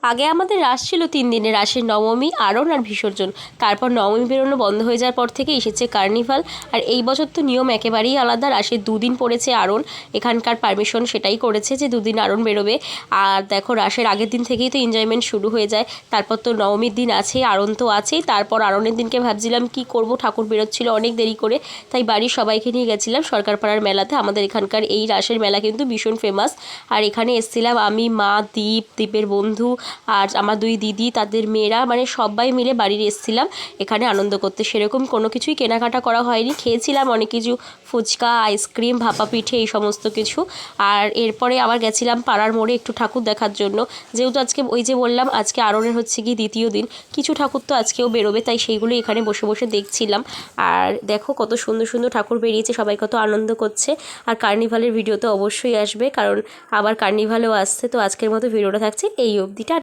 আগে আমাদের রাস ছিল 3 দিনের, রাসের নবমী, আরণ আর বিসর্জন। তারপর নবমী বেরোনো বন্ধ হয়ে যাওয়ার পর থেকে এসেছে কার্নিভাল। আর এই বছর তো নিয়ম একেবারেই আলাদা, রাসের 2 দিন পড়েছে আরণ। এখানকার পারমিশন সেটাই করেছে যে 2 দিন আরণ বেরোবে। আর দেখো রাসের আগের দিন থেকেই তো এনজয়মেন্ট শুরু হয়ে যায়। তারপর তো নবমীর দিন আছেই, আরণ তো আছেই। তারপর আরণের দিনকে ভাবছিলাম কি করব, ঠাকুর বেরোচ্ছিল অনেক দেরি করে, তাই বাড়ির সবাইকে নিয়ে গেছিলাম সরকারপাড়ার মেলাতে। আমাদের এখানকার এই রাসের মেলা কিন্তু ভীষণ ফেমাস। আর এখানে এসেছিলাম আমি, মা, দীপের বন্ধু আর আমার 2 দিদি, তাদের মেয়েরা, মানে সবাই মিলে বাড়ির এসেছিলাম এখানে আনন্দ করতে। সেরকম কোনো কিছুই কেনাকাটা করা হয়নি, খেয়েছিলাম অনেক কিছু, ফুচকা, আইসক্রিম, ভাপা পিঠে, এই সমস্ত কিছু। আর এরপরে আবার গেছিলাম পাড়ার মোড়ে একটু ঠাকুর দেখার জন্য, যেহেতু আজকে ওই যে বললাম আজকে আরণের হচ্ছে কি 2য় দিন, কিছু ঠাকুর তো আজকেও বেরোবে, তাই সেইগুলো এখানে বসে বসে দেখছিলাম। আর দেখো কত সুন্দর সুন্দর ঠাকুর বেরিয়েছে, সবাই কত আনন্দ করছে। আর কার্নিভালের ভিডিও তো অবশ্যই আসবে, কারণ আবার কার্নিভালও আসছে। তো আজকের মতো ভিডিওটা থাকছে এই অবধিটা।